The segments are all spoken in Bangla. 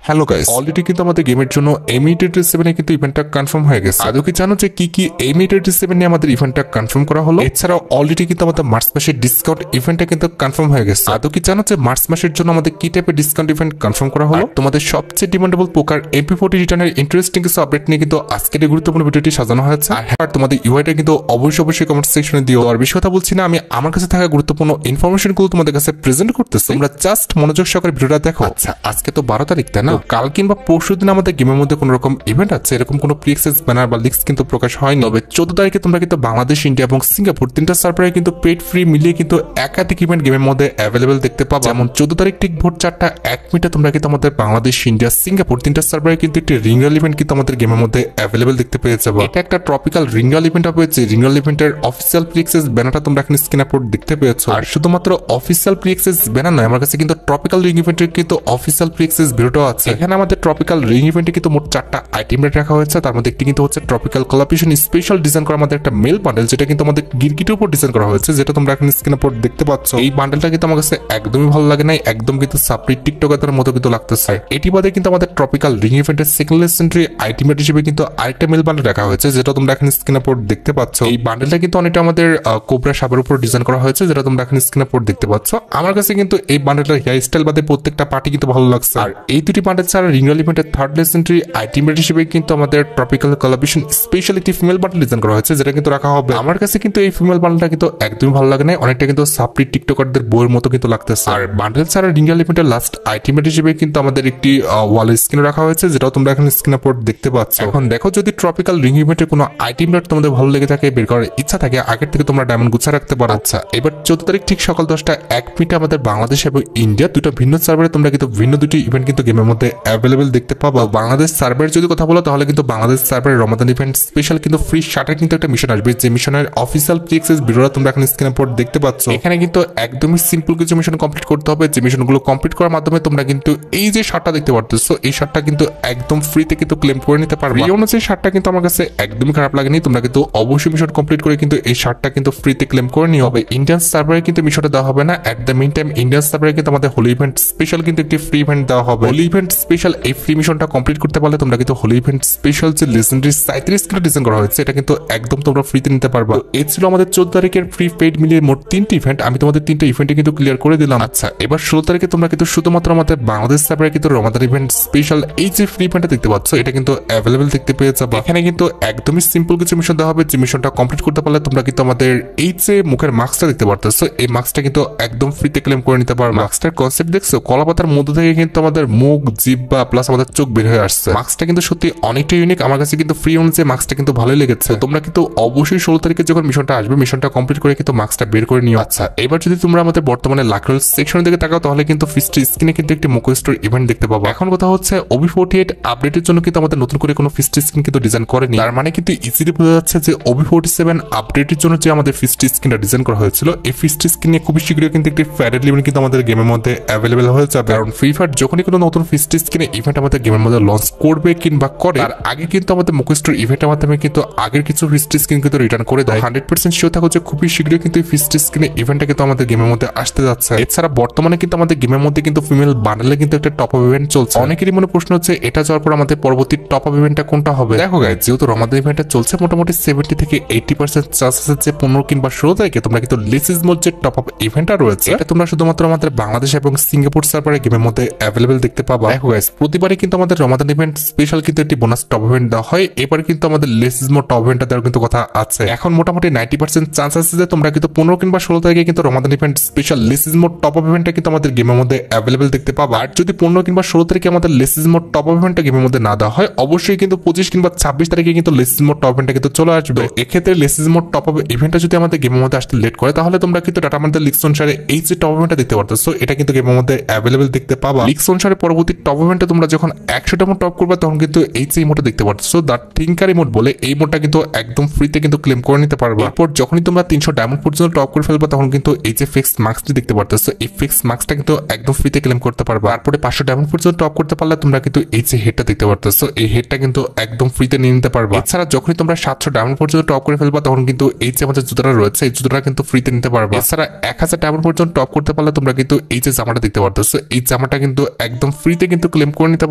হ্যালো গাইস, অলরেডি কিন্তু আমাদের গেমের জন্য M887 কিন্তু ইভেন্টটা কনফার্ম হয়ে গেছে। আদৌ কি জানো যে কি M887 নিয়ে আমাদের ইভেন্টটা কনফার্ম করা হলো? এছাড়াও অলরেডি কিন্তু আমাদের মার্চ মাসের ডিসকাউন্ট ইভেন্টটা কিন্তু কনফার্ম হয়ে গেছে। আদৌ কি জানো যে মার্চ মাসের জন্য আমাদের কি টাইপের ডিসকাউন্ট ইভেন্ট কনফার্ম করা হলো? তোমাদের সবচেয়ে ডিমান্ডেবল পোকার MP40 রিটার্নের ইন্টারেস্টিং কিছু আপডেট নিয়ে কিন্তু আজকের এই গুরুত্বপূর্ণ ভিডিওটি সাজানো হয়েছে। আর হ্যাঁ, তোমাদের ইউআইটা কিন্তু অবশ্যই কমেন্ট সেকশনে দিও। আর বেশি কথা বলছি না, আমি আমার কাছে থাকা গুরুত্বপূর্ণ ইনফরমেশনগুলো তোমাদের কাছে প্রেজেন্ট করতেছি। তোমরা জাস্ট মনোযোগ সহকারে ভিডিওটা দেখো। আচ্ছা, আজকে তো 12 তারিখ, তাই না? কাল কিংবা পরশুদিন আমাদের গেমের মধ্যে কোনো রকম ইভেন্ট আছে, এরকম কোনো প্রি-অ্যাক্সেস ব্যানার বা লিস্ট কিন্তু প্রকাশ হয়নি। তবে 14 তারিখে তোমরা কিন্তু বাংলাদেশ, ইন্ডিয়া এবং সিঙ্গাপুর তিনটা সার্ভারে কিন্তু পেড ফ্রি মিলিয়ে কিন্তু একাধিক ইভেন্ট গেমের মধ্যে অ্যাভেলেবেল দেখতে পাবো। যেমন 14 তারিখ ঠিক ভোর 4:01 তোমরা কিন্তু আমাদের বাংলাদেশ, ইন্ডিয়া, সিঙ্গাপুর তিনটা সার্ভারে কিন্তু একটি রিঙ্গাল ইভেন্ট কিন্তু আমাদের গেমের মধ্যে অ্যাভেলেবেল দেখতে পেয়ে যাবো। এটা একটা ট্রপিক্যাল রিঙ্গাল ইভেন্ট হবে, যে রিঙ্গাল ইভেন্টের অফিসিয়াল প্রি-অ্যাক্সেস ব্যানারটা তোমরা এখানে স্ক্রিনে দেখতে পেয়েছো। আর শুধুমাত্র অফিসিয়াল প্রি-অ্যাক্সেস ব্যানার নয়, আমার কাছে কিন্তু ট্রপিক্যাল রিং ইভেন্টের কিন্তু অফিসিয়াল প্রি-অ্যাক্সেস ভিডিওটাও আছে। এখানে আমাদের ট্রপিক্যাল রিং ইভেন্টে কিন্তু মোট 4টা আইটেম রেট রাখা হয়েছে। তার মধ্যে একটি কিন্তু হচ্ছে ট্রপিক্যাল কোলাবরেশন স্পেশাল ডিজাইন করা আমাদের একটা মেল বান্ডেল, যেটা কিন্তু আমাদের গিরগিটের উপর ডিজাইন করা হয়েছে, যেটা তোমরা এখন স্ক্রিনে দেখতে পাচ্ছ। এই বান্ডেলটা কিন্তু আমার কাছে একদমই ভালো লাগে নাই, একদম কিন্তু সাপ্রিট টিকটকারদের মতো কিন্তু লাগতেছে। এটি বাদে কিন্তু আমাদের ট্রপিক্যাল রিং ইভেন্টের সেকেন্ড লেজেন্ডারি আইটেম রেট হিসেবে কিন্তু আরেকটা মেল বান্ডেল রাখা হয়েছে, যেটা তোমরা এখন স্ক্রিনে দেখতে পাচ্ছ। এই বান্ডেলটা কিন্তু অনেকটা আমাদের কোবরা সাপের উপর ডিজাইন করা হয়েছে, যেটা তোমরা এখন স্ক্রিনে দেখতে পাচ্ছ। আমার কাছে কিন্তু এই বান্ডেলটার হেয়ার স্টাইল বাদে প্রত্যেকটা পার্টি কিন্তু ভালো লাগছে। আর এই দুটি বান্ডেল ছাড়া রিঙ্গাল ইভেন্টের থার্ড লেজেন্ডারি আইটেম রেট হিসেবে কিন্তু আমাদের tropical collaboration speciality female bundle design করা হয়েছে, যেটা কিন্তু রাখা হবে। আমার কাছে কিন্তু এই ফিমেল বান্ডেলটা কিন্তু একদমই ভালো লাগে না, অনেকটা কিন্তু সাপ্রিট টিকটকারদের বইয়ের মতো কিন্তু লাগতেছে। আর বান্ডেল ছাড়া রিঙ্গাল ইভেন্টের লাস্ট আইটেম রেট হিসেবে কিন্তু আমাদের একটি ওয়াল স্ক্রিন রাখা হয়েছে, যেটাও তোমরা এখন স্ক্রিনে দেখতে পাচ্ছ। এখন দেখো, যদি ট্রপিক্যাল রিং ইভেন্টের কোনো আইটেম রেট তোমাদের ভালো লেগে থাকে, বের করার ইচ্ছা থাকে, আগের থেকে তোমরা ডায়মন্ড গুছা রাখতে পারো। আচ্ছা, এবার 14 তারিখ ঠিক সকাল 10:01 আমাদের বাংলাদেশ এবং ইন্ডিয়া দুটো ভিন্ন সার্ভারে তোমরা কিন্তু ভিন্ন দুটি ইভেন্ট কিন্তু গেমের মধ্যে অ্যাভেলেবেল দেখতে পাবো। বাংলাদেশ সার্ভারের যদি কথা বলো, তাহলে কিন্তু বাংলাদেশ সার্ভারের রমাদান ইভেন্ট স্পেশাল কিন্তু ফ্রি শার্টের কিন্তু একটা মিশন আসবে, যে মিশনের অফিসিয়াল প্রি-অ্যাক্সেস ভিডিওটা তোমরা এখন স্ক্রিনে দেখতে পাচ্ছ। এখানে কিন্তু একদমই সিম্পল কিছু মিশন কমপ্লিট করতে হবে, যে মিশনগুলো কমপ্লিট করার মাধ্যমে তোমরা কিন্তু এই যে শার্টটা দেখতে পারতেছো, এই শার্টটা কিন্তু একদম ফ্রিতে কিন্তু ক্লেম করে নিতে পারবে। এই অনুযায়ী শার্টটা কিন্তু আমার কাছে একদমই খারাপ লাগেনি। তোমরা কিন্তু অবশ্যই মিশন কমপ্লিট করে কিন্তু এই শার্টটা কিন্তু ফ্রিতে ক্লেম করে নিয়ে হবে। ইন্ডিয়ান সার্ভারে কিন্তু মিশনটা দেওয়া হবে না। At the mean time Indian সার্ভারে কিন্তু আমাদের হোলি ইভেন্ট স্পেশাল কিন্তু একটি ফ্রি ইভেন্ট দেওয়া হবে। হোলি ইভেন্ট স্পেশাল এই ফ্রি মিশনটা কমপ্লিট করতে পারলে তোমরা কিন্তু হোলি ইভেন্ট স্পেশাল যে লেজেন্ডারি 37 কিলো ডিজাইন করা হয়েছে, এটা কিন্তু একদম তোমরা ফ্রিতে নিতে পারবা। এই ছিল আমাদের 14 তারিখের ফ্রি পেইড মিলিয়ে মোট 3টি ইভেন্ট। আমি তোমাদের 3টা ইভেন্টে কিন্তু ক্লিয়ার করে দিলাম। আচ্ছা, এবার 16 তারিখে তোমরা কিন্তু শুধুমাত্র আমাদের বাংলাদেশ সার্ভারে কিন্তু রমাদান ইভেন্ট স্পেশাল এই যে ফ্রি ইভেন্টটা দেখতে পাচ্ছ, এটা কিন্তু অ্যাভেলেবেল দেখতে পেয়ে যাবে। এখানে কিন্তু একদমই সিম্পল কিছু মিশন দেওয়া হবে, যে মিশনটা কমপ্লিট করতে পারলে তোমরা কিন্তু আমাদের এই যে মুখের মাস্কটা দেখতে পারতেছো, এই মাস্কটা কিন্তু একদম ফ্রিতে ক্লেম করে নিতে পারবে। মাস্কটার কনসেপ্ট দেখছো, কলাপাতার মধ্যে থেকে কিন্তু আমাদের মুখ, জিভ বা প্লাস আমাদের চোখ বের হয়ে আসছে। মাস্কটা কিন্তু সত্যি অনেকটা ইউনিক, আমার কাছে কিন্তু ফ্রি অনুযায়ী মাস্কটা কিন্তু ভালোই লেগেছে। তোমরা কিন্তু অবশ্যই 16 তারিখে যখন মিশনটা আসবে, মিশনটা কমপ্লিট করে কিন্তু মাস্কটা বের করে নিও। আচ্ছা, এবার যদি তোমরা আমাদের বর্তমানে লাকরোল সেকশনের দিকে তাকাও, তাহলে কিন্তু ফিস্ট স্ক্রিনে কিন্তু একটি মুখো স্টোর ইভেন্ট দেখতে পাবো। এখন কথা হচ্ছে, OB48 আপডেটের জন্য কিন্তু আমাদের নতুন করে কোনো ফিস্ট স্ক্রিন কিন্তু ডিজাইন করেনি। তার মানে কিন্তু ইজিলি বোঝা যাচ্ছে যে OB47 আপডেটের জন্য যে আমাদের ফিস্ট স্ক্রিনটা ডিজাইন করা হয়েছিল, এই ফিস্ট স্ক্রিন নিয়ে খুবই শীঘ্রই কিন্তু একটি ফ্যাডেড ইভেন্ট কিন্তু আমাদের গেমের মধ্যে অ্যাভেলেবেল হয়ে যাবে। কারণ ফ্রি ফায়ার যখনই কোনো নতুন ফিস্ট স্ক্রিনে ইভেন্ট আমাদের গেমের মধ্যে লঞ্চ করবে কিংবা করে, তার আগে কিন্তু আমাদের মুখো স্টোর ইভেন্টের মাধ্যমে কিন্তু আগের কিছু ফিস্ট স্ক্রিন কিন্তু রিটার্ন করে দেয়। 100% শিওর থাকো যে খুবই শীঘ্রই কিন্তু এই ফিস্ট স্ক্রিনে ইভেন্টটা কিন্তু আমাদের গেমের মধ্যে আসতে যাচ্ছে। এছাড়া বর্তমানে কিন্তু আমাদের গেমের মধ্যে কিন্তু ফিমেল বান্ডেলে কিন্তু একটা টপ আপ ইভেন্ট চলছে। অনেকেরই মনে প্রশ্ন হচ্ছে, এটা যাওয়ার পর আমাদের পরবর্তী টপ আপ ইভেন্টটা কোনটা হবে? দেখো গাইস, যেহেতু রমাদান ইভেন্টটা চলছে, মোটামুটি 70 থেকে 80% চান্স আছে যে 15 কিংবা 16 তারিখে তোমরা কিন্তু লিসিস মোড যে টপ আপ ইভেন্টটা রয়েছে, এটা তোমরা শুধুমাত্র আমাদের বাংলাদেশ এবং সিঙ্গাপুর সার্ভারে গেমের মধ্যে অ্যাভেলেবেল দেখতে পাবা। দেখো গাইস, প্রতিবারই কিন্তু আমাদের রমাদান ইভেন্ট স্পেশাল কিন্তু একটি বোনাস টপ ইভেন্ট দেওয়া হয়। এবার কিন্তু আমাদের লিসিস মোড টপ ইভেন্টটা দেওয়ার কিন্তু কথা আছে। এখন মোটামুটি 90% চান্স আছে যে তোমরা কিন্তু 15 কিংবা 16 তারিখে কিন্তু রমাদান ইভেন্ট স্পেশাল লিসিস মোড টপ আপ ইভেন্টটা কিন্তু আমাদের গেমের মধ্যে অ্যাভেলেবেল দেখতে পাবা। আর যদি 15 কিংবা 16 তারিখে আমাদের লিসিস মোড টপ আপ ইভেন্টটা গেমের মধ্যে না দেওয়া হয়, অবশ্যই কিন্তু 25 কিংবা 26 তারিখে কিন্তু লিসিস মোড টপ ইভেন্টটা কিন্তু চলে আসবে। এক্ষেত্রে লিসিস মোড টপ আপ ইভেন্টটা যদি আমাদের গেমের মধ্যে আসতে লেট করে, তাহলে তোমরা কিন্তু ডাটা আমাদের লিক্স অনুসারে এই যে টপ ইভেন্টটা দেখতে পারতেছো, এটা কিন্তু গেমের মধ্যে অ্যাভেলেবেল দেখতে পাবা। লিক্স অনুসারে পরবর্তী টপ ইভেন্টে তোমরা যখন 100টা মোড টপ করবে, তখন কিন্তু এই যে ইমোটটা দেখতে পারতেছো, দ্য থিঙ্কার ইমোট বলে, এই মোডটা কিন্তু একদম ফ্রিতে কিন্তু ক্লেম করে নিতে পারবে। এরপর যখনই তোমরা 300 ডায়মন্ড পর্যন্ত টপ করে ফেলবে, তখন কিন্তু এই যে ফিক্স মার্কসটি দেখতে পারতেছো, এই ফিক্স মার্কসটা কিন্তু একদম ফ্রিতে ক্লেম করতে পারবে। তারপরে 500 ডায়মন্ড পর্যন্ত টপ করতে পারলে তোমরা কিন্তু এই যে হেডটা দেখতে পারতেছো, এই হেডটা কিন্তু একদম ফ্রিতে নিয়ে নিতে পারবে। এছাড়া যখনই তোমরা 700 ডায়মন্ড পর্যন্ত টপ করে ফেলবা, তখন কিন্তু এই যে আমাদের জুতোটা রয়েছে, এই জুতোটা কিন্তু ফ্রিতে নিতে পারবে। এছাড়া 1000 ডায়মন্ড পর্যন্ত টপ করতে পারলে তোমরা কিন্তু এই যে জামাটা দেখতে পারতেছো, এই জামাটা কিন্তু একদম ফ্রিতে কিন্তু ক্লেম করে নিতে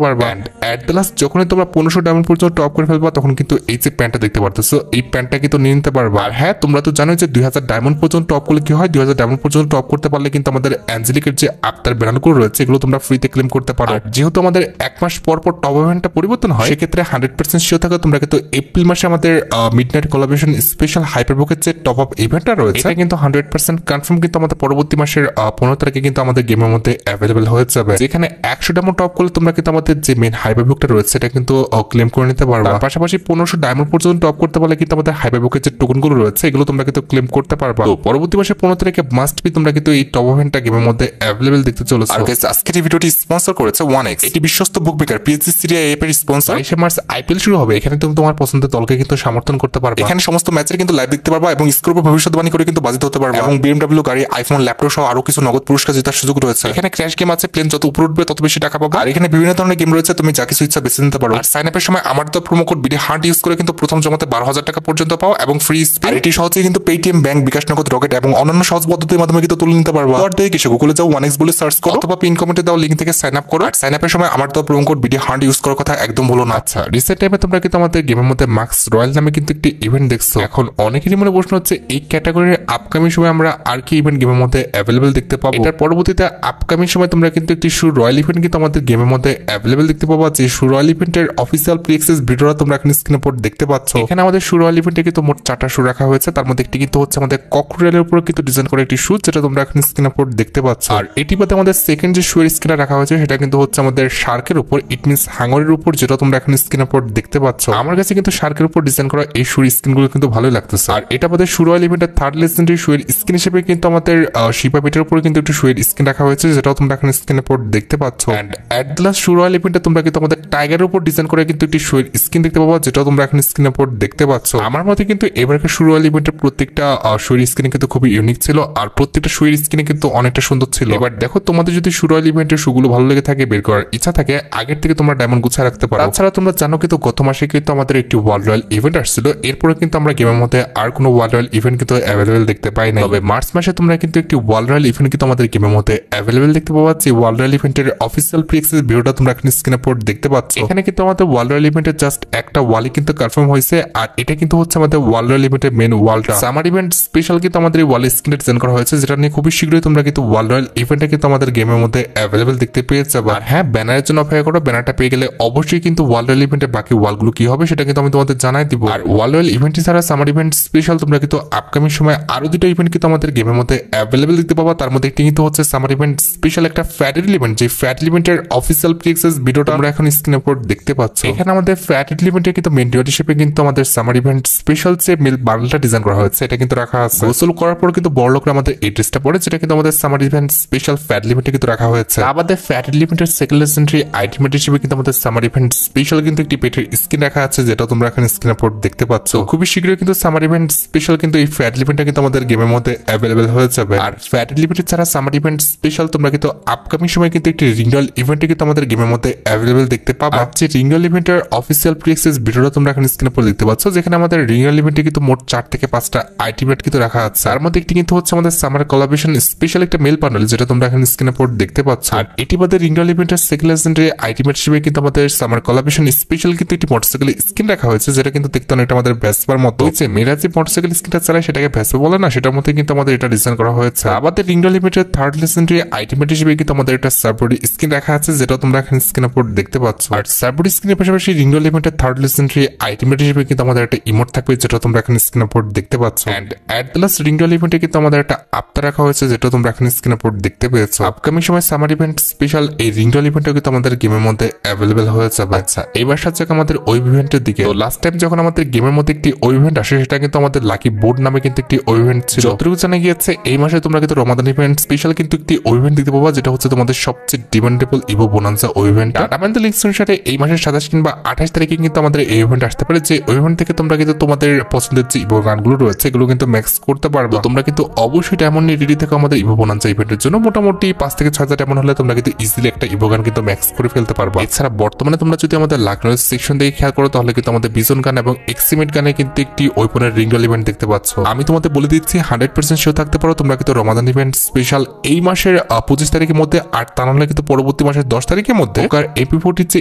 পারবা। এন্ড এট দ্য লাস্ট যখনই তোমরা 1500 ডায়মন্ড পর্যন্ত টপ করে ফেলবা তখন কিন্তু এই যে প্যান্টটা দেখতে পারতেছো এই প্যান্টটা কিন্তু নিয়ে নিতে পারবা। আর হ্যাঁ তোমরা তো জানোই যে 2000 ডায়মন্ড পর্যন্ত টপ করলে কি হয়, 2000 ডায়মন্ড পর্যন্ত টপ করতে পারলে কিন্তু আমাদের অ্যাঞ্জেলিকের যে আফতার ব্যানারগুলো রয়েছে এগুলো তোমরা ফ্রিতে ক্লেম করতে পারো। যেহেতু আমাদের এক মাস পর পর টপ ইভেন্টটা পরিবর্তন হয় সেক্ষেত্রে 100% শিওর থাকে তোমরা কিন্তু এপ্রিল মাসে আমাদের মিডনাইট কোলাবোরেশন স্পেশাল হাইপারবুকের যে টপ আপ ইভেন্টটা রয়েছে এটা কিন্তু 100% কনফার্ম কিন্তু আমাদের পরবর্তী মাসের 15 তারিখে কিন্তু আমাদের গেমের মধ্যে অ্যাভেলেবল হয়ে যাবে। যেখানে 100 ডায়মন্ড টপ করলে তোমরা কিন্তু আমাদের যে মেন হাইপারবুকটা রয়েছে এটা কিন্তু ক্লেম করে নিতে পারবা। পাশাপাশি 1500 ডায়মন্ড পর্যন্ত টপ করতে পারলে কিন্তু আমাদের হাইপারবুকের যে টোকেনগুলো রয়েছে এগুলো তোমরা কিন্তু ক্লেম করতে পারবা। তো পরবর্তী মাসে 15 তারিখে মাস্ট বি তোমরা কিন্তু এই টপ ইভেন্টটা গেমের মধ্যে অ্যাভেলেবল দেখতে চলেছো। আর গাইস আজকের এই ভিডিওটি স্পন্সর করেছে 1x, এটি বিশ্বস্ত বুক মেকার পিএসজি সিরিয়া এর স্পন্সর। 22 মার্চ আইপিএল শুরু হবে, এখানে তুমি তোমার পছন্দের দলকে কিন্তু সমর্থন করতে পারবে। এখানে সমস্ত ম্যাচের কিন্তু লাইভ দেখতে পারবা এবং স্কোর ভবিষ্যৎবাণী করে কিন্তু বাজিত হতে পারবে এবং BMW গাড়ি, আইফোন, ল্যাপটপ সহ আরো কিছু নগদ পুরস্কার জেতার সুযোগ রয়েছে। এখানে ক্র্যাশ গেম আছে, প্লেন যত উপরে উঠবে তত বেশি টাকা পাবে। আর এখানে বিভিন্ন ধরনের গেম রয়েছে, তুমি যা কিছু ইচ্ছা বেছে নিতে পারো। আর সাইন আপের সময় আমার তো promo code BD heart use করে কিন্তু প্রথম জমাতে 12,000 টাকা পর্যন্ত পাও এবং ফ্রি স্পিন। এটি সহজেই কিন্তু পেটিএম, ব্যাংক, বিকাশ নগদ, রকেট এবং অন্যান্য সহজ পদ্ধতির মাধ্যমে কিন্তু তুলে নিতে পারবা। আর দেখে কিছু গুগলে যাও 1x বলে সার্চ করো অথবা পিন কমেন্টে দাও লিংক থেকে সাইন আপ করো। আর সাইন আপের সময় আমার তো promo code BD heart use করার কথা একদম ভুলো না। আচ্ছা রিসেন্ট টাইমে তোমরা কিন্তু আমাদের গেমের মধ্যে মার্কস রয়্যাল নামে কিন্তু একটি ইভেন্ট দেখছো। এখন অনেকেরই মনে প্রশ্ন হচ্ছে এই ক্যাটাগরির আপকামিং সময় আমরা আর কি ইভেন্ট গেমের মধ্যে অ্যাভেলেবল দেখতে পাবো। এটার পরবর্তীতে আপকামিং সময় তোমরা কিন্তু একটি শু রয়্যাল ইভেন্ট কিন্তু আমাদের গেমের মধ্যে অ্যাভেলেবল দেখতে পাবো। যে শু রয়্যাল ইভেন্টের অফিসিয়াল প্রি অ্যাক্সেস ভিডিওটা তোমরা এখন স্ক্রিনে পর দেখতে পাচ্ছ। এখানে আমাদের শু রয়্যাল ইভেন্টে কিন্তু মোট 4টা শু রাখা হয়েছে, তার মধ্যে একটি কিন্তু হচ্ছে আমাদের ককরেলের উপর কিন্তু ডিজাইন করা একটি শু যেটা তোমরা এখন স্ক্রিনে পর দেখতে পাচ্ছ। আর এটি বাদে আমাদের সেকেন্ড যে শু এর স্ক্রিনে রাখা হয়েছে সেটা কিন্তু হচ্ছে আমাদের শার্কের উপর, ইট মিনস হাঙ্গরের উপর, যেটা তোমরা এখন স্ক্রিনে পর দেখতে পাচ্ছ। আমার কাছে কিন্তু শার্কের উপর ডিজাইন করা এই শুর স্ক্রিনগুলো কিন্তু ভালোই লাগতেছে। আর এটা আমাদের শু রয়্যাল ইভেন্টের থার্ড লেজেন্ডারি শুয়ের স্ক্রিন হিসেবে কিন্তু আমাদের শিপা পেটের উপরে কিন্তু একটু শুয়ের স্ক্রিন রাখা হয়েছে যেটাও তোমরা এখন স্ক্রিনে পর দেখতে পাচ্ছ। এন্ড এট দ্য লাস্ট শু রয়্যাল ইভেন্টে তোমরা কিন্তু আমাদের টাইগারের উপর ডিজাইন করে কিন্তু একটি শুয়ের স্ক্রিন দেখতে পাবো যেটাও তোমরা এখন স্ক্রিনে পর দেখতে পাচ্ছ। আমার মতে কিন্তু এবারকার শু রয়্যাল ইভেন্টের প্রত্যেকটা শুয়ের স্ক্রিন কিন্তু খুবই ইউনিক ছিল আর প্রত্যেকটা শুয়ের স্ক্রিনে কিন্তু অনেকটা সুন্দর ছিল। এবার দেখো তোমাদের যদি শু রয়্যাল ইভেন্টের শুগুলো ভালো লেগে থাকে, বের করার ইচ্ছা থাকে, আগের থেকে তোমরা ডায়মন্ড গুছিয়ে রাখতে পারো। তাছাড়া তোমরা জানো কিন্তু গত মাসে কিন্তু আমাদের একটি ওয়ার্ল্ড রয়্যাল ইভেন্ট আসছিল, এরপরে কিন্তু আমরা গেমের মধ্যে আর কোনো ওয়ার্ল্ড রয়্যাল ইভেন্ট কিন্তু অ্যাভেলেবল দেখতে পাই না। তবে মার্চ মাসে তোমরা কিন্তু একটি ওয়ার্ল্ড রয়্যাল ইভেন্ট কিন্তু আমাদের গেমের মধ্যে অ্যাভেলেবল দেখতে পাবা। যে ওয়ার্ল্ড রয়্যাল ইভেন্টের অফিসিয়াল প্রি অ্যাক্সেস ভিডিওটা তোমরা এখন স্ক্রিনে পর দেখতে পাচ্ছ। এখানে কিন্তু আমাদের ওয়ার্ল্ড রয়্যাল ইভেন্টের জাস্ট একটা ওয়ালই কিন্তু কনফার্ম হয়েছে আর এটা কিন্তু হচ্ছে আমাদের ওয়ার্ল্ড রয়্যাল ইভেন্টের মেন ওয়ালটা। সামার ইভেন্ট স্পেশাল কিন্তু আমাদের এই ওয়াল স্ক্রিনে ডিজাইন করা হয়েছে যেটা নিয়ে খুবই শীঘ্রই তোমরা কিন্তু ওয়ার্ল্ড রয়্যাল ইভেন্টটা কিন্তু আমাদের গেমের মধ্যে অ্যাভেলেবল দেখতে পেয়ে যাবে। আর হ্যাঁ ব্যানারের জন্য অপেক্ষা করো, ব্যানারটা পেয়ে গেলে অবশ্যই কিন্তু ওয়ার্ল্ড রয়্যাল ইভেন্টের বাকি ওয়ালগুলো কি হবে সেটা কিন্তু আমি তোমাদের জানাই দিব। আর ওয়ার্ল্ড রয়্যাল ইভেন্ট ছাড়া সামার ইভেন্ট স্পেশাল তোমরা কিন্তু আপকামিং সময় আরো দুটো ইভেন্ট কিন্তু আমাদের গেমের মধ্যে অ্যাভেলেবল দেখতে পাবা। তার মধ্যে একটি কিন্তু হচ্ছে সামার ইভেন্ট স্পেশাল একটা ফ্যাটেল ইভেন্ট, যে ফ্যাটেল ইভেন্টের অফিসিয়াল প্রি অ্যাক্সেস ভিডিওটা আমরা এখন স্ক্রিনে পর দেখতে পাচ্ছ। এখানে আমাদের ফ্যাটেল ইভেন্টের কিন্তু মেন ডিওর হিসেবে কিন্তু আমাদের সামার ইভেন্ট স্পেশাল যে মিল বান্ডলটা ডিজাইন করা হয়েছে এটা কিন্তু রাখা আছে। গোসল করার পর কিন্তু বড় লোকরা আমাদের এই ড্রেসটা পরে যেটা কিন্তু আমাদের সামার ইভেন্ট স্পেশাল ফ্যাটেল ইভেন্টে কিন্তু রাখা হয়েছে। আমাদের ফ্যাটেল ইভেন্টের সেকেন্ড লেজেন্ডারি আইটেমেট হিসেবে কিন্তু আমাদের সামার ইভেন্ট স্পেশাল কিন্তু একটি পেটের স্কিন রাখা আছে যেটা তোমরা এখন স্ক্রিনে পর দেখতে পাচ্ছ। খুবই শীঘ্রই কিন্তু সামার ইভেন্ট স্পেশাল কিন্তু এই ফ্যাটেল ইভেন্টটা কিন্তু আমাদের গেমের মধ্যে অ্যাভেলেবল হয়ে যাবে। আর ফ্যাটেল ইভেন্ট ছাড়া সামার ইভেন্ট স্পেশাল তোমরা কিন্তু আপকামিং সময় কিন্তু একটি রিঙ্গল ইভেন্টে কিন্তু আমাদের গেমের মধ্যে অ্যাভেলেবল দেখতে পাবা। যে রিঙ্গল ইভেন্টের অফিসিয়াল প্রি অ্যাক্সেস ভিডিওটা তোমরা এখন স্ক্রিনে পর দেখতে পাচ্ছ, যেখানে আমাদের রিঙ্গল ইভেন্টে কিন্তু মোট 4 থেকে 5টা আইটেমেট কিন্তু রাখা আছে। তার মধ্যে একটি কিন্তু হচ্ছে আমাদের সামার কোলাবোরেশন স্পেশাল একটা মেল বান্ডল যেটা তোমরা এখন স্ক্রিনে পর দেখতে পাচ্ছ। আর এটি বাদে রিঙ্গল ইভেন্টের সেকেন্ড লেজেন্ডারি আইটেমেট হিসেবে কিন্তু আমাদের সামার কোলাবোরেশন স্পেশাল কিন্তু একটি মোটরসাইকেল স্কিন রাখা হয়েছে যেটা কিন্তু দেখতে অনেকটা আমাদের ভেসপার মতো। যে মেয়েরা যে মোটরসাইকেল স্কিনটা চালায় সেটাকে ভেসপা বলে না, সেটার মধ্যে কিন্তু আমাদের এটা ডিজাইন করা হয়েছে। আমাদের রিঙ্গল ইভেন্টের থার্ড লেজেন্ডারি আইটেমেট হিসেবে কিন্তু আমাদের একটা সাববডি স্কিন রাখা আছে যেটা তোমরা এখন স্ক্রিনে পর দেখতে পাচ্ছ। আর সাববডি স্কিনের পাশাপাশি রিঙ্গল ইভেন্টের থার্ড লেজেন্ডারি আইটেমেট হিসেবে কিন্তু আমাদের একটা ইমোট থাকবে যেটা তোমরা এখন স্ক্রিনে পর দেখতে পাচ্ছ। এন্ড এট দ্য লাস্ট রিঙ্গল ইভেন্টে কিন্তু আমাদের একটা আফতার রাখা হয়েছে যেটা তোমরা এখন স্ক্রিনে পর দেখতে পেয়েছো। আপকামিং সময় সামার ইভেন্ট স্পেশাল এই রিঙ্গল ইভেন্টও কিন্তু আমাদের গেমের মধ্যে অ্যাভেলেবল হয়ে যাবে। আচ্ছা এবার সাথে আমাদের ওই ইভেন্টের দিকে। লাস্ট টাইম যখন আমাদের গেমের মধ্যে একটি ওই ইভেন্ট আসে সেটা কিন্তু আমাদের লাকি বোর্ড নামে কিন্তু একটি ওই ইভেন্ট ছিল। যতটুকু জানা গিয়েছে এই মাসে তোমরা কিন্তু রমাদান ইভেন্ট স্পেশাল কিন্তু একটি ওই ইভেন্ট দেখতে পাবা যেটা হচ্ছে তোমাদের সবচেয়ে ডিমান্ডেবল ইভো বোনান্সা ওই ইভেন্ট। ডাটামেন্টাল লিঙ্কস অনুসারে এই মাসের 27 কিংবা 28 তারিখে কিন্তু আমাদের এই ইভেন্ট আসতে পারে, যে ওই ইভেন্ট থেকে তোমরা কিন্তু তোমাদের পছন্দের যে ইভো গানগুলো রয়েছে এগুলো কিন্তু ম্যাক্স করতে পারবে। তোমরা কিন্তু অবশ্যই ডায়মন্ড নিয়ে রেডি থেকে আমাদের ইভো বোনান্সা ইভেন্টের জন্য মোটামুটি 5 থেকে 6,000 ডায়মন্ড হলে তোমরা কিন্তু ইজিলি একটা ইভো গান কিন্তু ম্যাক্স করে ফেলতে পারবে। এছাড়া বর্তমানে তোমরা যদি আমাদের লাক নলেজ সেকশন দিয়ে খেয়াল করো তাহলে কিন্তু আমাদের বিজন গান এবং এক্সিমেট গানে কিন্তু একটি ওয়েপনের রিঙ্গল ইভেন্ট দেখতে পাচ্ছ। আমি তোমাদের বলে দিচ্ছি 100% শিওর থাকতে পারো তোমরা কিন্তু রমাদান ইভেন্ট স্পেশাল এই মাসের 25 তারিখের মধ্যে, আর তা নাহলে কিন্তু পরবর্তী মাসের 10 তারিখের মধ্যে পোকার MP40 যে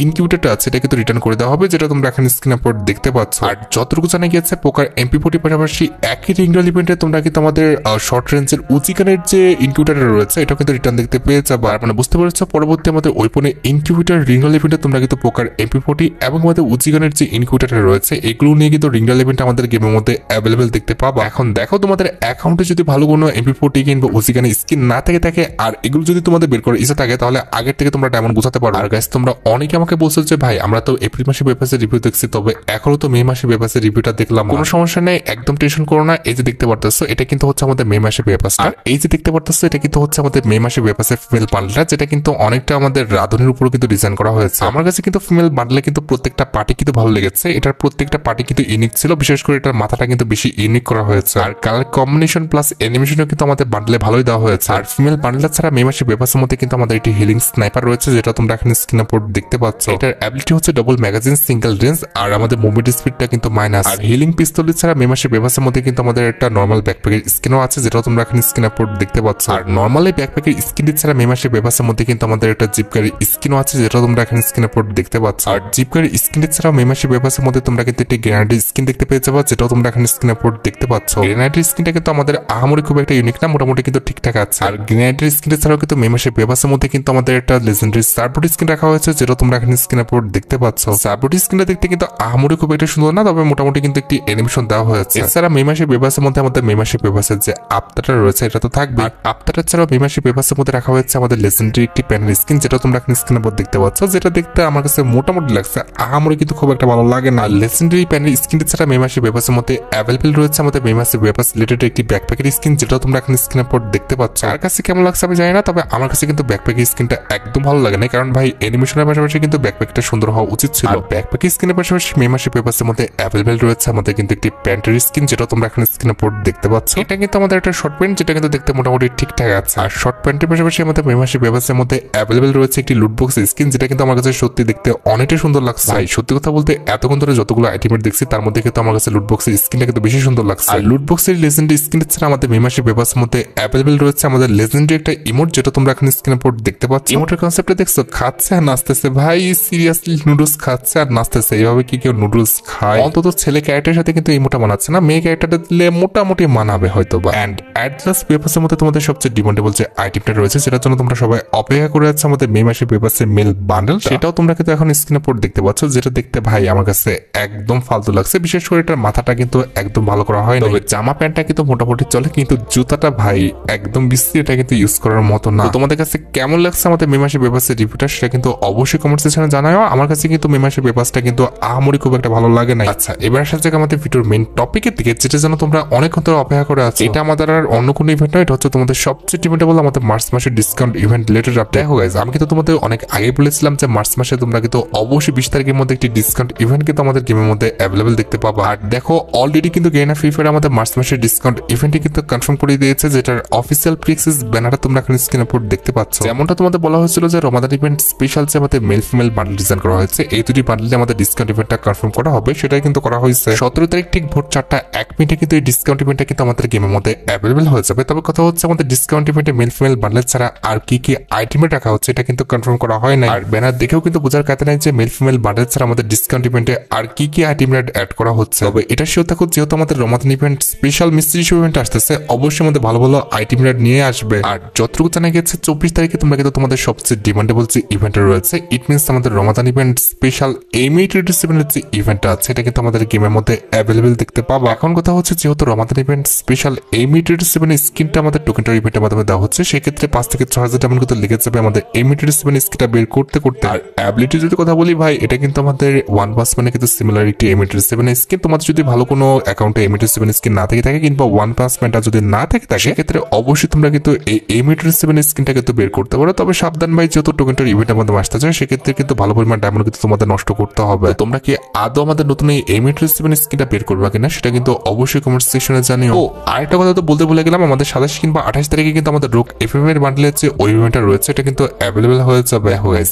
ইনকিউবেটরটা আছে এটা কিন্তু রিটার্ন করে দেওয়া হবে, যেটা তোমরা এখানে স্ক্রিনের উপর দেখতে পাচ্ছ। আর যতটুকু জানা গিয়েছে পোকার MP40 পাশাপাশি একই রিংডল ইভেন্টে তোমরা কিন্তু আমাদের শর্ট রেঞ্জের উজিকানের যে ইনকিউবেটর রয়েছে এটা কিন্তু রিটার্ন দেখতে পেয়ে যাবে। আর মানে বুঝতে পেরেছো পরবর্তী আমাদের ওয়েপনে ইনকিউবেটর রিংডল ইভেন্টে তোমরা কিন্তু পোকার MP40 এবং আমাদের উজিকানের যে ইনকিউবেটর রয়েছে এগুলো নিয়ে কিন্তু রিংডল ইভেন্ট আমাদের গেমের মধ্যে অ্যাভেলেবেল দেখতে পাবো। এখন দেখো তোমাদের অ্যাকাউন্টে যদি ভালো কোনো MP40 কিংবা উজিকানের স্কিন না থাকে আর এগুলো যদি তোমাদের বের করে ইচ্ছা থাকে তাহলে আগের থেকে তোমরা ডায়মন্ড বোঝাতে পারো। আর গাইস তোমরা অনেকে আমাকে বলছো যে ভাই আমরা তো এপ্রিল মাসে ওয়েবসাইটের রিভিউ দেখছি, তবে এখনো তো মে মাসে ওয়েবসাইটের রিভিউটা দেখলাম। কোনো সমস্যা নেই, একদম টেনশন করো না। এই যে দেখতে পারতেছো এটা কিন্তু হচ্ছে আমাদের মে মাসে ওয়েবসাইট, আর এই যে দেখতে পারতেছো এটা কিন্তু হচ্ছে আমাদের মে মাসে ওয়েবসাইট ফিমেল বান্ডেলটা, যেটা কিন্তু অনেকটা আমাদের রাধুনির উপর কিন্তু ডিজাইন করা হয়েছে। আমার কাছে কিন্তু ফিমেল বান্ডেলে কিন্তু প্রত্যেকটা পার্টি কিন্তু ভালো লেগেছে। এটার প্রত্যেকটা পার্টি কিন্তু ইউনিক ছিল, বিশেষ করে এটার মাথাটা কিন্তু বেশি ইউনিক করা হয়েছে। আর কালার কম্বিনেশন প্লাস অ্যানিমেশনও কিন্তু আমাদের বান্ডেলে ভালোই দেওয়া হয়েছে। আর ফিমেল বান্ডেল ছাড়া মে মাসে ওয়েবসাইটের মধ্যে কিন্তু আমাদের একটি হিলিং স্নাইপার রয়েছে, যেটা তোমরা এখানে স্ক্রিনের উপর দেখতে পাচ্ছ। এটার অ্যাবিলিটি হচ্ছে ডবল ম্যাগাজিন সিঙ্গেল রেঞ্জ, আর আমাদের মুভমেন্ট স্পিডটা কিন্তু মাইনাস। আর হিলিং পিস্তল ছাড়া মে মাসে ওয়েবসাইটের মধ্যে কিন্তু আমাদের একটা নর্মাল ব্যাকপ্যাকের স্কিনও আছে, যেটা তোমরা এখানে স্ক্রিনের উপর দেখতে পাচ্ছ। আর নর্মালি ব্যাকপ্যাকের স্কিন ছাড়া মে মাসে ওয়েবসাইটের মধ্যে কিন্তু আমাদের একটা জিপকারি স্কিনও আছে, যেটা তোমরা এখানে স্ক্রিনের উপর দেখতে পাচ্ছ। আর জিপকারি স্কিন ছাড়া মে মাসে ওয়েবসাইটের মধ্যে তোমরা কিন্তু একটি গ্রেনাডের স্কিন দেখতে পেয়ে যাবে, যেটাও তোমরা এখানে স্ক্রিনের উপর দেখতে পাচ্ছ। গ্রেনাডের স্কিনটা কিন্তু আমাদের আহামরি খুব একটা ইউনিক না, মোটামুটি কিন্তু ঠিকঠাক আছে। আর গ্রেনাডের স্কিন ছাড়াও কিন্তু মে মাসে ওয়েবসাইটের মধ্যে কিন্তু আমাদের একটা লেজেন্ডারি সার্বটি স্কিন রাখা হয়েছে, যেটা তোমরা এখানে স্ক্রিনের উপর দেখতে পাচ্ছ। সার্বটি স্কিনটা দেখতে কিন্তু আহামরি খুব একটা সুন্দর না, তবে মোটামুটি কিন্তু একটি অ্যানিমেশন দেওয়া হয়েছে। এছাড়া মে মাসে ওয়েবসাইটের মধ্যে আমাদের মে মাসে ওয়েবসাইটের যে আপডেটটা রয়েছে এটা তো থাকবে। আপডেট ছাড়াও মে মাসে ওয়েবসাইটের মধ্যে রাখা হয়েছে আমাদের লেজেন্ডারি একটি প্যানেল স্কিন, যেটা তোমরা এখানে স্ক্রিনের উপর দেখতে পাচ্ছ, যেটা দেখতে আমার কাছে মোটামুটি লাগছে, আহামরি কিন্তু খুব একটা ভালো লাগে না। লেজেন্ডারি প্যানেল স্কিন ছাড়া মে মাসে ওয়েবসাইটের মধ্যে অ্যাভেলেবল রয়েছে আমাদের মে মাসে ওয়েবসাইট রিলেটেড একটি ব্যাকপ্যাকের স্কিন, যেটা তোমরা এখানে স্ক্রিনের উপর দেখতে পাচ্ছ। আর কাছে কেমন লাগছে আমি জানি না, তবে আমার কাছে কিন্তু ব্যাকপ্যাকের স্কিনটা একদম ভালো লাগে না, কারণ ভাই অ্যানিমেশনের পাশাপাশি কিন্তু ব্যাকপ্যাকটা সুন্দর হওয়া উচিত ছিল। ব্যাকপ্যাকের স্কিনের পাশাপাশি মে মাসে ওয়েবসাইটের মধ্যে অ্যাভেলেবল রয়েছে আমাদের কিন্তু একটি প্যান্টের স্কিন, যেটা তোমরা এখানে স্ক্রিনের উপর দেখতে পাচ্ছ। এটা কিন্তু আমাদের একটা শর্ট প্যান্ট, যেটা কিন্তু দেখতে মোটামুটি ঠিকঠাক আছে। আর শর্ট প্যান্টের পাশাপাশি আমাদের মে মাসে ওয়েবসাইটের মধ্যে অ্যাভেলেবল রয়েছে একটি লুটবক্স স্কিন, যেটা কিন্তু আমার কাছে সত্যি দেখতে অনেকটা সুন্দর লাগছে। ভাই সত্যি কথা বলতে এতক্ষণ ধরে যতগুলো আইটেমের দেখছি তার মধ্যে কিন্তু আমার কাছে লুটবক্সের স্কিনটা কিন্তু বেশি সুন্দর লাগছে। আর লুটবক্সের লেজেন্ডারি স্কিন ছাড়া আমাদের মে মাসে ওয়েবসাইটের মধ্যে অ্যাভেলেবল রয়েছে আমাদের লেজেন্ডারি একটা ইমোট, যেটা তোমরা এখানে স্ক্রিনের উপর দেখতে পাচ্ছ। ইমোটের কনসেপ্টটা দেখছো, খাচ্ছে আর নাচতেছে। ভাই সিরিয়াসলি নুডলস খাচ্ছে আর নাচতেছে, এইভাবে কি কেউ নুডলস খায়? অন্তত ছেলে ক্যারেক্টারের সাথে কিন্তু ইমোটা মানাচ্ছে না, মেয়ে ক্যারেক্টারটা দিলে মোটামুটি মানাবে হয়তো বা। এন্ড অ্যাটলাস ওয়েবসাইটের মধ্যে তোমাদের সবচেয়ে ডিমান্ডেবল যে আইটেমটা রয়েছে, সেটার জন্য তোমরা সবাই অপেক্ষা করে যাচ্ছে আমাদের মে মাসে ওয়েবসাইটের মেল বান্ডেল, সেটাও তোমরা কিন্তু এখন স্ক্রিনের উপর দেখতে পাচ্ছ, যেটা দেখতে ভাই আমার কাছে একদম ফালতু লাগছে। বিশেষ করে এটার মাথাটা কিন্তু একদম ভালো করা হয়, তবে জামা প্যান্টটা কিন্তু মোটামুটি চলে, কিন্তু জুতাটা ভাই একদম বিশ্রী, এটা কিন্তু ইউজ করার মতো না। তোমাদের কাছে কেমন লাগছে আমাদের মে মাসে ওয়েবসাইটের রিভিউটা সেটা কিন্তু অবশ্যই কমেন্ট সেকশনে জানাও। আমার কাছে কিন্তু মে মাসে ওয়েবসাইটটা কিন্তু আহামরি খুব একটা ভালো লাগে না। আচ্ছা এবার আসা যাক আমাদের ভিডিওর মেইন টপিকের দিকে, যেটা যেন তোমরা অনেকক্ষণ ধরে অপেক্ষা করে আছো। এটা আমাদের আর অন্য কোনো ইভেন্ট নয়, এটা হচ্ছে তোমাদের সবচেয়ে ডিমান্ডেবল আমাদের মার্চ মাসের ডিসকাউন্ট ইভেন্ট রিলেটেড আপডেট। দেখো গাইস, আমি কিন্তু তোমাদের অনেক আগে বলেছিলাম যে মার্চ মাসে তোমরা কিন্তু অবশ্যই 20 তারিখের মধ্যে একটি ডিসকাউন্ট ইভেন্ট কিন্তু আমাদের গেমের মধ্যে অ্যাভেলেবল দেখতে পাবো। আর দেখো অলরেডি কিন্তু গেনা ফ্রি ফায়ার আমাদের মার্চ মাসের ডিসকাউন্ট ইভেন্টটি কিন্তু কনফার্ম করে দিয়েছে, যেটার অফিসিয়াল প্রিক্সেস ব্যানারটা তোমরা এখানে স্ক্রিনের উপর দেখতে পাচ্ছ। যেমনটা তোমাদের বলা হয়েছিল যে রমাদান ইভেন্ট স্পেশাল যে আমাদের মেল ফিমেল বান্ডেল ডিজাইন করা হয়েছে, এই দুটি বান্ডেলে আমাদের ডিসকাউন্ট ইভেন্টটা কনফার্ম করা হবে, সেটাই কিন্তু করা হয়েছে। 17 তারিখ ঠিক ভোর 4:01 কিন্তু এই ডিসকাউন্ট ইভেন্টটা কিন্তু আমাদের গেমের মধ্যে অ্যাভেলেবল হয়ে যাবে। তবে কথা হচ্ছে আমাদের ডিসকাউন্ট ইভেন্টে মেল ফিমেল বান্ডেল ছাড়া আর কি কি আইটেমে রাখা হচ্ছে এটা কিন্তু কনফার্ম করা হয় না। আর ব্যানার দেখেও কিন্তু বোঝার কথা নাই যে মেল ফিমেল বান্ডেল ছাড়া আমাদের ডিসকাউন্ট ইভেন্টে আর কি কি আইটেম অ্যাড করা হচ্ছে। তবে এটা শিওর থাকো, যেহেতু আমাদের রমাদান ইভেন্ট স্পেশাল মিস্ট্রি ইভেন্ট আসতেছে, অবশ্যই আমাদের ভালো ভালো আইটেম নিয়ে আসবে। আর যতটুকু জানা গেছে 24 তারিখে তোমরা কিন্তু তোমাদের সবচেয়ে ডিমান্ডেবল যে ইভেন্ট রয়েছে, ইট মিনস আমাদের রমাদান ইভেন্ট স্পেশাল M887 যে ইভেন্টটা আছে এটা কিন্তু আমাদের গেমের মধ্যে অ্যাভেলেবল দেখতে পাবো। এখন কথা হচ্ছে যেহেতু রমাদান ইভেন্ট স্পেশাল M887 স্কিনটা আমাদের টোকেনটার ইভেন্টের মাধ্যমে দেওয়া হচ্ছে, সেক্ষেত্রে 5 থেকে 6,000 ডায়মন্ড কিন্তু লেগে যাবে আমাদের M887 স্কিনটা বের করতে করতে। আর অ্যাবিলিটি যদি কথা বলি ভাই, এটা কিন্তু আমাদের ওয়ান পাস মানে কিন্তু সিমিলার একটি M887 স্কিন। তোমাদের যদি ভালো কোনো অ্যাকাউন্টে M887 স্কিন না থাকে কিংবা ওয়ান পাস ম্যানটা যদি না থাকে সেক্ষেত্রে অবশ্যই তোমরা কিন্তু এই M887 স্কিনটা কিন্তু বের করতে পারো। তবে সাবধান ভাই, যেহেতু টোকেনটার ইভেন্টের মধ্যে আসতে চায়, সেক্ষেত্রে কিন্তু ভালো পরিমাণ ডায়মন্ড কিন্তু তোমাদের নষ্ট করতে হবে। তোমরা কি আদৌ আমাদের নতুন এই M887 স্কিনটা বের করবে কিনা সেটা কিন্তু অবশ্যই কমেন্ট সেকশনে জানিও। ও আরেকটা কথা তো বলতে ভুলে গেলাম, আমাদের 27 কিংবা 28 তারিখে কিন্তু আমাদের রোক এফএম এর বান্ডেলের যে ওই ইভেন্টটা রয়েছে এটা কিন্তু অ্যাভেলেবল হয়ে যাবে।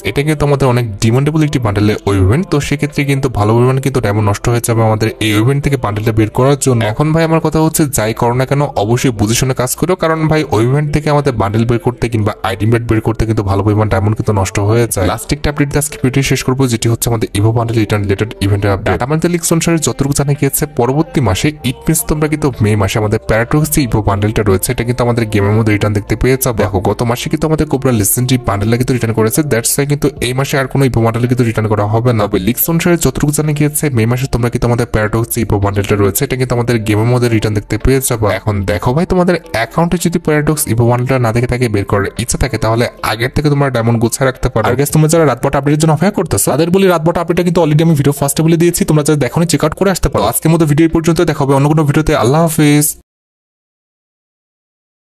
এটা কিন্তু আমাদের অনেক ডিমান্ডেবল একটি বান্ডেলের ওই ইভেন্ট, তো সেক্ষেত্রে কিন্তু ভালো পরিমাণ কিন্তু ডায়মন্ড নষ্ট হয়ে যাবে আমাদের এই ইভেন্ট থেকে বান্ডেলটা বের করার জন্য। এখন ভাই আমার কথা হচ্ছে, যাই করো না কেন অবশ্যই বুঝে শুনে কাজ করো, কারণ ভাই ওই ইভেন্ট থেকে আমাদের বান্ডেল বের করতে কিংবা আইটেম বের করতে কিন্তু ভালো পরিমাণ ডায়মন্ড কিন্তু নষ্ট হয়ে যায়। লাস্ট একটা আপডেট দিয়ে আজকে ভিডিও শেষ করবো, যেটি হচ্ছে আমাদের ইভো বান্ডেল রিটার্ন রিলেটেড ইভেন্টের আপডেট। আমাদের লিক্স অনুসারে যতটুকু জানা গিয়েছে পরবর্তী মাসে ইট মিনস তোমরা কিন্তু মে মাসে আমাদের প্যারাডক্স যে ইভো বান্ডেলটা রয়েছে এটা কিন্তু আমাদের গেমের মধ্যে রিটার্ন দেখতে পেয়ে যাবে। দেখো গত মাসে কিন্তু আমাদের কোবরা লেজেন্ডারি বান্ডেলটা কিন্তু রিটার্ন করেছে, দ্যাটস ওয়াই কিন্তু এই মাসে আর কোনো ইভো বান্ডেল কিন্তু রিটার্ন করা হবে না। তবে লিক্স অনুসারে যতটুকু জানা গিয়েছে মে মাসে তোমরা কিন্তু আমাদের প্যারাডক্স যে ইভো বান্ডেলটা রয়েছে এটা কিন্তু আমাদের গেমের মধ্যে রিটার্ন দেখতে পেয়ে যাবে। এখন দেখো ভাই, তোমাদের অ্যাকাউন্টে যদি প্যারাডক্স ইভো বান্ডেলটা না দেখে থাকে বের করার ইচ্ছা থাকে তাহলে আগের থেকে তোমরা ডায়মন্ড গুছিয়ে রাখতে পারো। আর গাইস, তোমরা যারা রাতবট আপডেটের জন্য অপেক্ষা করতেছো তাদের বলি রাতবট আপডেটটা কিন্তু অলরেডি আমি ভিডিও ফার্স্টে বলে দিয়েছি, তোমরা যারা দেখোনি চেক আউট করে আসতে পারো। আজকের মতো ভিডিও পর্যন্ত দেখা হবে অন্য কোনো ভিডিওতে। আল্লাহ হাফেজ।